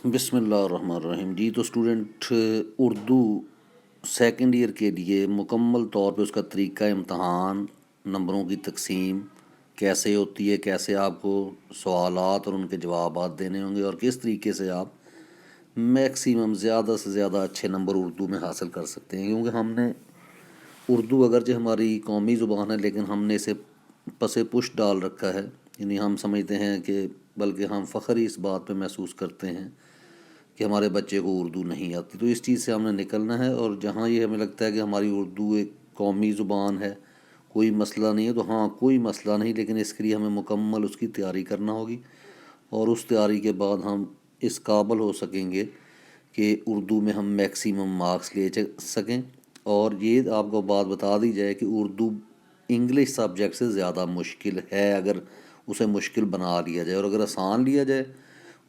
بسم اللہ الرحمن الرحیم۔ جی تو اسٹوڈنٹ اردو سیکنڈ ایئر کے لیے مکمل طور پہ اس کا طریقہ امتحان، نمبروں کی تقسیم کیسے ہوتی ہے، کیسے آپ کو سوالات اور ان کے جوابات دینے ہوں گے، اور کس طریقے سے آپ میکسیمم زیادہ سے زیادہ اچھے نمبر اردو میں حاصل کر سکتے ہیں، کیونکہ ہم نے اردو اگرچہ ہماری قومی زبان ہے لیکن ہم نے اسے پس پش ڈال رکھا ہے، یعنی ہم سمجھتے ہیں کہ بلکہ ہم فخر ہی اس بات پہ محسوس کرتے ہیں کہ ہمارے بچے کو اردو نہیں آتی۔ تو اس چیز سے ہم نے نکلنا ہے، اور جہاں یہ ہمیں لگتا ہے کہ ہماری اردو ایک قومی زبان ہے، کوئی مسئلہ نہیں ہے، تو ہاں کوئی مسئلہ نہیں، لیکن اس کے لیے ہمیں مکمل اس کی تیاری کرنا ہوگی، اور اس تیاری کے بعد ہم اس قابل ہو سکیں گے کہ اردو میں ہم میکسیمم مارکس لے سکیں۔ اور یہ آپ کو بات بتا دی جائے کہ اردو انگلش سبجیکٹ سے زیادہ مشکل ہے اگر اسے مشکل بنا لیا جائے، اور اگر آسان لیا جائے،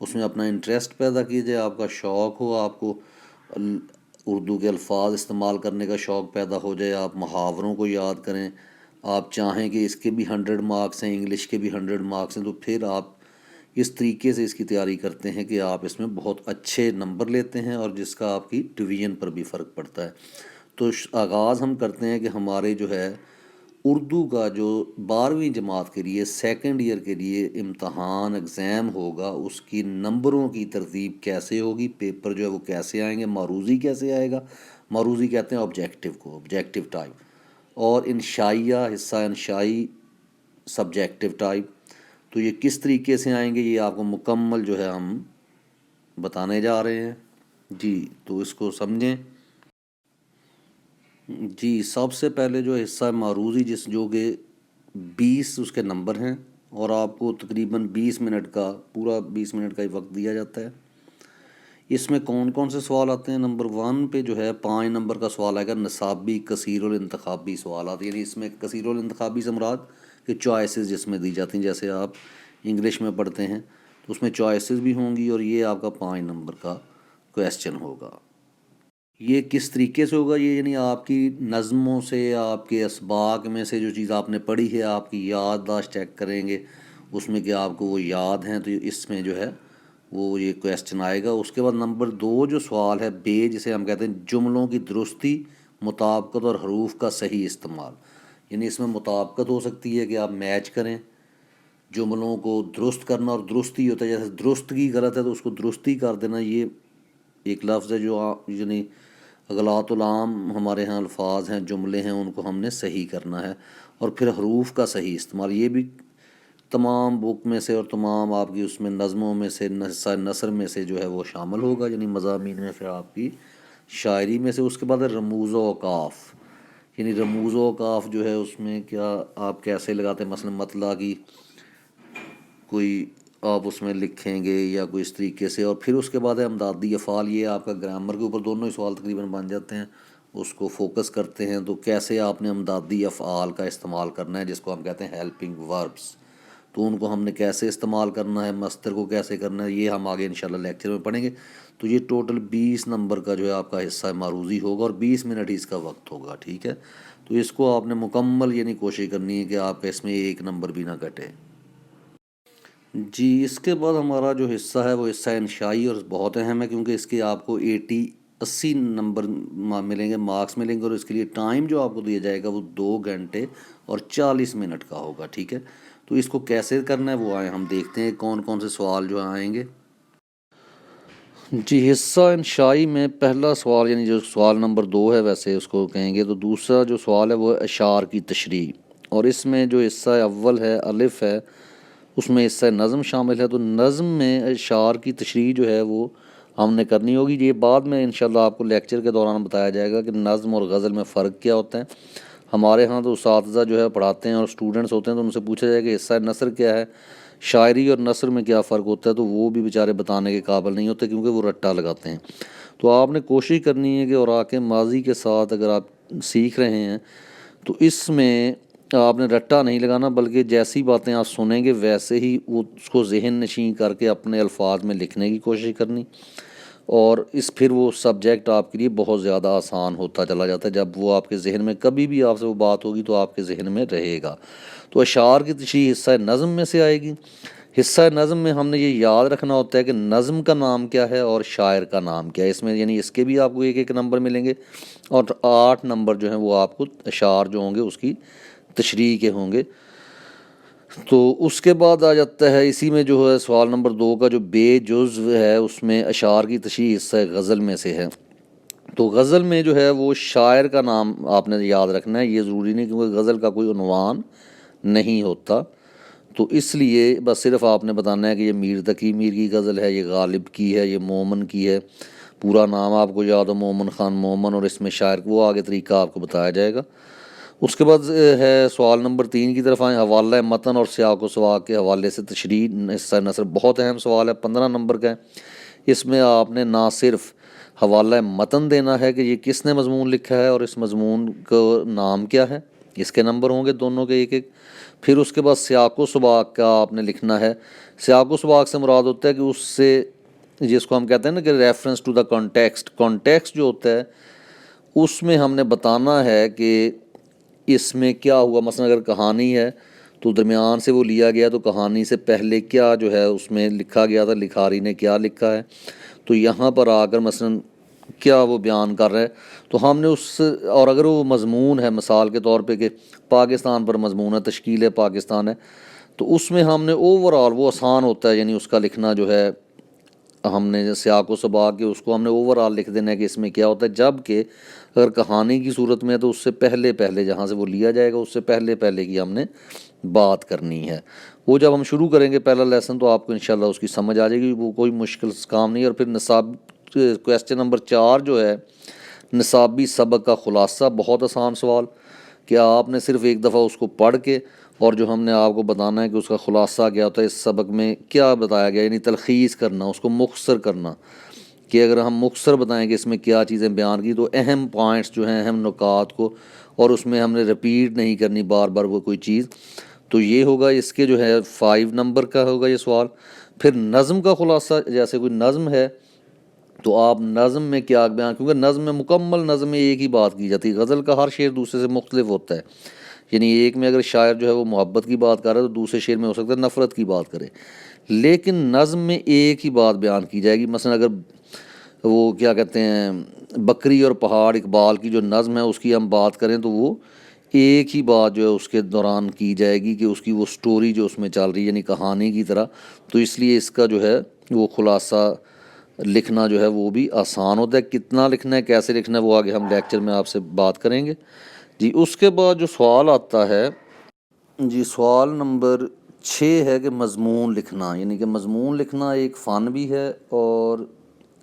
اس میں اپنا انٹرسٹ پیدا کیے جائے، آپ کا شوق ہو، آپ کو اردو کے الفاظ استعمال کرنے کا شوق پیدا ہو جائے، آپ محاوروں کو یاد کریں، آپ چاہیں کہ اس کے بھی 100 مارکس ہیں، انگلش کے بھی 100 مارکس ہیں، تو پھر آپ اس طریقے سے اس کی تیاری کرتے ہیں کہ آپ اس میں بہت اچھے نمبر لیتے ہیں، اور جس کا آپ کی ڈویژن پر بھی فرق پڑتا ہے۔ تو آغاز ہم کرتے ہیں کہ ہمارے جو ہے اردو کا جو 12ویں جماعت کے لیے سیکنڈ ایئر کے لیے امتحان ایگزام ہوگا، اس کی نمبروں کی ترتیب کیسے ہوگی، پیپر جو ہے وہ کیسے آئیں گے، معروضی کیسے آئے گا۔ معروضی کہتے ہیں آبجیکٹیو کو، آبجیکٹیو ٹائپ، اور انشائیہ حصہ انشائی سبجیکٹیو ٹائپ۔ تو یہ کس طریقے سے آئیں گے یہ آپ کو مکمل جو ہے ہم بتانے جا رہے ہیں۔ جی تو اس کو سمجھیں۔ جی سب سے پہلے جو حصہ معروضی جو کہ 20 اس کے نمبر ہیں، اور آپ کو تقریباً 20 منٹ کا، پورا 20 منٹ کا ہی وقت دیا جاتا ہے۔ اس میں کون کون سے سوال آتے ہیں؟ نمبر 1 پہ جو ہے 5 نمبر کا سوال آئے گا، نصابی کثیر الانتخابی سوالات، یعنی اس میں کثیر الانتخابی سے مراد کہ چوائسیز جس میں دی جاتی ہیں، جیسے آپ انگلش میں پڑھتے ہیں تو اس میں چوائسیز بھی ہوں گی، اور یہ آپ کا 5 نمبر کا کویسچن ہوگا۔ یہ کس طریقے سے ہوگا؟ یہ یعنی آپ کی نظموں سے، آپ کے اسباق میں سے جو چیز آپ نے پڑھی ہے، آپ کی یادداشت چیک کریں گے اس میں کہ آپ کو وہ یاد ہیں، تو اس میں جو ہے وہ یہ کویسچن آئے گا۔ اس کے بعد نمبر 2 جو سوال ہے، بے جسے ہم کہتے ہیں جملوں کی درستی، مطابقت اور حروف کا صحیح استعمال، یعنی اس میں مطابقت ہو سکتی ہے کہ آپ میچ کریں، جملوں کو درست کرنا، اور درستی ہوتا ہے جیسے درستگی غلط ہے تو اس کو درستی کر دینا، یہ ایک لفظ ہے جو یعنی اغلاط العام ہمارے ہاں الفاظ ہیں، جملے ہیں، ان کو ہم نے صحیح کرنا ہے۔ اور پھر حروف کا صحیح استعمال، یہ بھی تمام بک میں سے اور تمام آپ کی اس میں نظموں میں سے، حصہ نثر میں سے جو ہے وہ شامل ہوگا، یعنی مضامین میں سے آپ کی شاعری میں سے۔ اس کے بعد ہے رموز و اوقاف، یعنی رموز و اوقاف جو ہے اس میں کیا آپ کیسے لگاتے ہیں، مثلا مطلع کی کوئی آپ اس میں لکھیں گے یا کوئی اس طریقے سے۔ اور پھر اس کے بعد ہے امدادی افعال، یہ آپ کا گرامر کے اوپر دونوں ہی سوال تقریباً بن جاتے ہیں، اس کو فوکس کرتے ہیں، تو کیسے آپ نے امدادی افعال کا استعمال کرنا ہے، جس کو ہم کہتے ہیں ہیلپنگ وربس، تو ان کو ہم نے کیسے استعمال کرنا ہے، مصدر کو کیسے کرنا ہے، یہ ہم آگے انشاءاللہ لیکچر میں پڑھیں گے۔ تو یہ ٹوٹل 20 نمبر کا جو ہے آپ کا حصہ معروضی ہوگا، اور 20 منٹ ہی اس کا وقت ہوگا، ٹھیک ہے۔ تو اس کو آپ نے مکمل یعنی کوشش کرنی ہے کہ آپ اس میں ایک نمبر بھی نہ کٹے۔ جی اس کے بعد ہمارا جو حصہ ہے وہ حصہ انشائی، اور بہت اہم ہے کیونکہ اس کے آپ کو 80 نمبر ملیں گے، مارکس ملیں گے، اور اس کے لیے ٹائم جو آپ کو دیا جائے گا وہ 2 گھنٹے اور 40 منٹ کا ہوگا، ٹھیک ہے۔ تو اس کو کیسے کرنا ہے وہ آئے ہم دیکھتے ہیں کون کون سے سوال جو آئیں گے۔ جی حصہ انشائی میں پہلا سوال یعنی جو سوال نمبر 2 ہے ویسے اس کو کہیں گے، تو دوسرا جو سوال ہے وہ اشعار کی تشریح، اور اس میں جو حصہ اول ہے الف ہے، اس میں حصہ نظم شامل ہے۔ تو نظم میں اشعار کی تشریح جو ہے وہ ہم نے کرنی ہوگی، یہ بعد میں انشاءاللہ آپ کو لیکچر کے دوران بتایا جائے گا کہ نظم اور غزل میں فرق کیا ہوتا ہے۔ ہمارے ہاں تو اساتذہ جو ہے پڑھاتے ہیں اور اسٹوڈنٹس ہوتے ہیں، تو ان سے پوچھا جائے کہ حصہ نثر کیا ہے، شاعری اور نثر میں کیا فرق ہوتا ہے، تو وہ بھی بیچارے بتانے کے قابل نہیں ہوتے کیونکہ وہ رٹا لگاتے ہیں۔ تو آپ نے کوشش کرنی ہے کہ اوراق ماضی کے ساتھ اگر آپ سیکھ رہے ہیں تو اس میں آپ نے رٹا نہیں لگانا، بلکہ جیسی باتیں آپ سنیں گے ویسے ہی وہ اس کو ذہن نشین کر کے اپنے الفاظ میں لکھنے کی کوشش کرنی، اور پھر وہ سبجیکٹ آپ کے لیے بہت زیادہ آسان ہوتا چلا جاتا ہے، جب وہ آپ کے ذہن میں کبھی بھی آپ سے وہ بات ہوگی تو آپ کے ذہن میں رہے گا۔ تو اشعار کی تشریح حصہ نظم میں سے آئے گی۔ حصہ نظم میں ہم نے یہ یاد رکھنا ہوتا ہے کہ نظم کا نام کیا ہے اور شاعر کا نام کیا ہے. اس میں یعنی اس کے بھی آپ کو ایک ایک نمبر ملیں گے اور 8 نمبر جو ہیں وہ آپ کو اشعار جو ہوں گے اس کی تشریح کے ہوں گے. تو اس کے بعد آ جاتا ہے اسی میں جو ہے سوال نمبر 2 کا جو بے جزو ہے اس میں اشعار کی تشریح حصہ غزل میں سے ہے. تو غزل میں جو ہے وہ شاعر کا نام آپ نے یاد رکھنا ہے. یہ ضروری نہیں کیونکہ غزل کا کوئی عنوان نہیں ہوتا، تو اس لیے بس صرف آپ نے بتانا ہے کہ یہ میر تقی میر کی غزل ہے، یہ غالب کی ہے، یہ مومن کی ہے. پورا نام آپ کو یاد ہو مومن خان مومن، اور اس میں شاعر وہ آگے طریقہ آپ کو بتایا جائے گا. اس کے بعد ہے سوال نمبر 3 کی طرف آئیں. حوالہ متن اور سیاق و سباق کے حوالے سے تشریح حصہ نثر بہت اہم سوال ہے، 15 نمبر کا ہے. اس میں آپ نے نہ صرف حوالہ متن دینا ہے کہ یہ کس نے مضمون لکھا ہے اور اس مضمون کا نام کیا ہے، اس کے نمبر ہوں گے دونوں کے ایک ایک. پھر اس کے بعد سیاق و سباق کا آپ نے لکھنا ہے. سیاق و سباق سے مراد ہوتا ہے کہ اس سے جس کو ہم کہتے ہیں نا کہ ریفرنس ٹو دا کانٹیکسٹ جو ہوتا ہے اس میں ہم نے بتانا ہے کہ اس میں کیا ہوا. مثلا اگر کہانی ہے تو درمیان سے وہ لیا گیا، تو کہانی سے پہلے کیا جو ہے اس میں لکھا گیا تھا، لکھاری نے کیا لکھا ہے، تو یہاں پر آ کر مثلا کیا وہ بیان کر رہا ہے تو ہم نے اس. اور اگر وہ مضمون ہے مثال کے طور پہ کہ پاکستان پر مضمون ہے، تشکیل پاکستان ہے، تو اس میں ہم نے اوور آل وہ آسان ہوتا ہے یعنی اس کا لکھنا جو ہے ہم نے سیاق و سباق کے اس کو ہم نے اوور آل لکھ دینا ہے کہ اس میں کیا ہوتا ہے. جب کہ اگر کہانی کی صورت میں ہے تو اس سے پہلے جہاں سے وہ لیا جائے گا اس سے پہلے کی ہم نے بات کرنی ہے. وہ جب ہم شروع کریں گے پہلا لیسن تو آپ کو انشاءاللہ اس کی سمجھ آ جائے گی، وہ کوئی مشکل کام نہیں. اور پھر نصاب کویسچن نمبر 4 جو ہے نصابی سبق کا خلاصہ، بہت آسان سوال کہ آپ نے صرف ایک دفعہ اس کو پڑھ کے اور جو ہم نے آپ کو بتانا ہے کہ اس کا خلاصہ کیا ہوتا ہے، اس سبق میں کیا بتایا گیا، یعنی تلخیص کرنا، اس کو مختصر کرنا کہ اگر ہم مختصر بتائیں کہ اس میں کیا چیزیں بیان کی تو اہم پوائنٹس جو ہیں اہم نکات کو، اور اس میں ہم نے رپیٹ نہیں کرنی بار بار وہ کوئی چیز. تو یہ ہوگا اس کے جو ہے 5 نمبر کا ہوگا یہ سوال. پھر نظم کا خلاصہ، جیسے کوئی نظم ہے تو آپ نظم میں کیا بیان، کیونکہ نظم میں مکمل نظم میں ایک ہی بات کی جاتی ہے. غزل کا ہر شعر دوسرے سے مختلف ہوتا ہے، یعنی ایک میں اگر شاعر جو ہے وہ محبت کی بات کر رہا ہے تو دوسرے شعر میں ہو سکتا ہے نفرت کی بات کرے، لیکن نظم میں ایک ہی بات بیان کی جائے گی. مثلا اگر وہ کیا کہتے ہیں بکری اور پہاڑ اقبال کی جو نظم ہے اس کی ہم بات کریں تو وہ ایک ہی بات جو ہے اس کے دوران کی جائے گی کہ اس کی وہ سٹوری جو اس میں چل رہی ہے یعنی کہانی کی طرح. تو اس لیے اس کا جو ہے وہ خلاصہ لکھنا جو ہے وہ بھی آسان ہوتا ہے. کتنا لکھنا ہے، کیسے لکھنا ہے، وہ آگے ہم لیکچر میں آپ سے بات کریں گے. جی اس کے بعد جو سوال آتا ہے جی سوال نمبر 6 ہے کہ مضمون لکھنا، یعنی کہ مضمون لکھنا ایک فن بھی ہے اور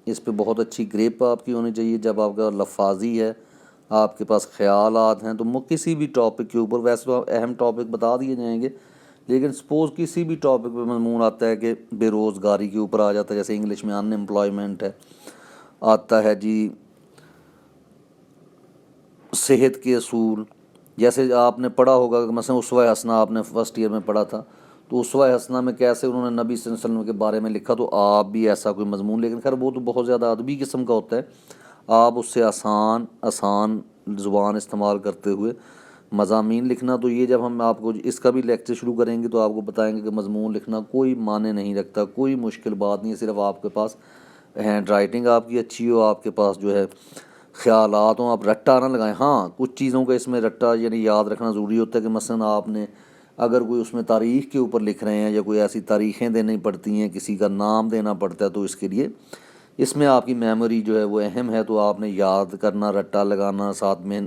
اس پہ بہت اچھی گریپ آپ کی ہونی چاہیے. جب آپ کا لفاظی ہے، آپ کے پاس خیالات ہیں، تو کسی بھی ٹاپک کے اوپر، ویسے تو اہم ٹاپک بتا دیے جائیں گے لیکن سپوز کسی بھی ٹاپک پہ مضمون آتا ہے کہ بے روزگاری کے اوپر آ جاتا ہے، جیسے انگلش میں ان امپلائمنٹ ہے، آتا ہے جی صحت کے اصول. جیسے آپ نے پڑھا ہوگا کہ مثلا اسوہ حسنہ آپ نے فرسٹ ایئر میں پڑھا تھا، تو اسوہ حسنہ میں کیسے انہوں نے نبی صلی اللہ علیہ وسلم کے بارے میں لکھا، تو آپ بھی ایسا کوئی مضمون، لیکن خیر وہ تو بہت زیادہ ادبی قسم کا ہوتا ہے، آپ اس سے آسان زبان استعمال کرتے ہوئے مضامین لکھنا. تو یہ جب ہم آپ کو اس کا بھی لیکچر شروع کریں گے تو آپ کو بتائیں گے کہ مضمون لکھنا کوئی معنی نہیں رکھتا، کوئی مشکل بات نہیں ہے. صرف آپ کے پاس ہینڈ رائٹنگ آپ کی اچھی ہو، آپ کے پاس جو ہے خیالات ہوں، آپ رٹا نہ لگائیں. ہاں کچھ چیزوں کا اس میں رٹا یعنی یاد رکھنا ضروری ہوتا ہے کہ مثلا آپ نے اگر کوئی اس میں تاریخ کے اوپر لکھ رہے ہیں یا کوئی ایسی تاریخیں دینی پڑتی ہیں، کسی کا نام دینا پڑتا ہے، تو اس کے لیے اس میں آپ کی میموری جو ہے وہ اہم ہے. تو آپ نے یاد کرنا، رٹا لگانا، ساتھ میں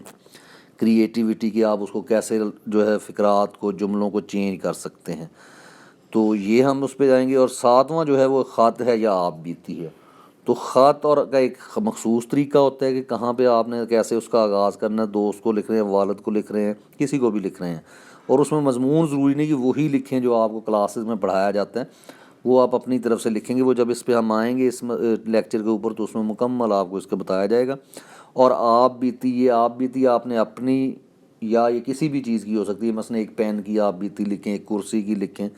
کریٹیوٹی کی آپ اس کو کیسے جو ہے فقرات کو، جملوں کو چینج کر سکتے ہیں. تو یہ ہم اس پہ جائیں گے. اور 7واں جو ہے وہ خط ہے یا آپ بیتی ہے. تو خط اور کا ایک مخصوص طریقہ ہوتا ہے کہ کہاں پہ آپ نے کیسے اس کا آغاز کرنا ہے. دوست کو لکھ رہے ہیں، والد کو لکھ رہے ہیں، کسی کو بھی لکھ رہے ہیں، اور اس میں مضمون ضروری نہیں کہ وہی لکھیں جو آپ کو کلاسز میں پڑھایا جاتا ہے، وہ آپ اپنی طرف سے لکھیں گے. وہ جب اس پہ ہم آئیں گے اس لیکچر کے اوپر تو اس میں مکمل آپ کو اس کا بتایا جائے گا. اور آپ بیتی، یہ آپ بیتی آپ نے اپنی یا یہ کسی بھی چیز کی ہو سکتی ہے، مثلا ایک پین کی آپ بیتی لکھیں، ایک کرسی کی لکھیں.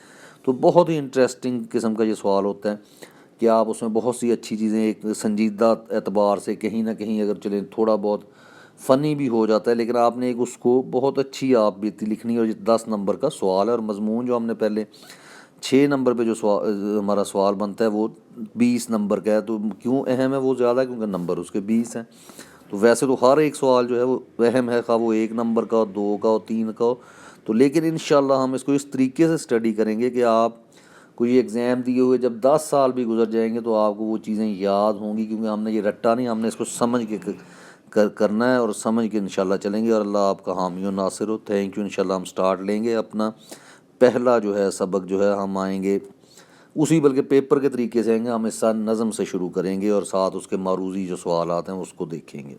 تو بہت ہی انٹرسٹنگ قسم کا یہ سوال ہوتا ہے کہ آپ اس میں بہت سی اچھی چیزیں ایک سنجیدہ اعتبار سے کہیں نہ کہیں اگر چلیں تھوڑا بہت فنی بھی ہو جاتا ہے، لیکن آپ نے ایک اس کو بہت اچھی آپ بیتی لکھنی ہے. اور یہ 10 نمبر کا سوال ہے. اور مضمون جو ہم نے پہلے 6 نمبر پہ جو ہمارا سوال بنتا ہے وہ 20 نمبر کا ہے. تو کیوں اہم ہے وہ زیادہ؟ کیونکہ نمبر اس کے 20 ہیں. تو ویسے تو ہر ایک سوال جو ہے وہ اہم ہے، خواہ وہ 1 نمبر کا ہو، 2 کا ہو، 3 کا ہو. تو لیکن انشاءاللہ ہم اس کو اس طریقے سے اسٹڈی کریں گے کہ آپ کو یہ ایگزام دیے ہوئے جب 10 سال بھی گزر جائیں گے تو آپ کو وہ چیزیں یاد ہوں گی، کیونکہ ہم نے یہ رٹا نہیں، ہم نے اس کو سمجھ کے کرنا ہے، اور سمجھ کے انشاءاللہ چلیں گے. اور اللہ آپ کا حامی و ناصر ہو. Thank you. انشاءاللہ ہم سٹارٹ لیں گے اپنا پہلا جو ہے سبق جو ہے ہم آئیں گے اسی، بلکہ پیپر کے طریقے سے آئیں گے. ہم اس سال نظم سے شروع کریں گے اور ساتھ اس کے معروضی جو سوالات ہیں اس کو دیکھیں گے.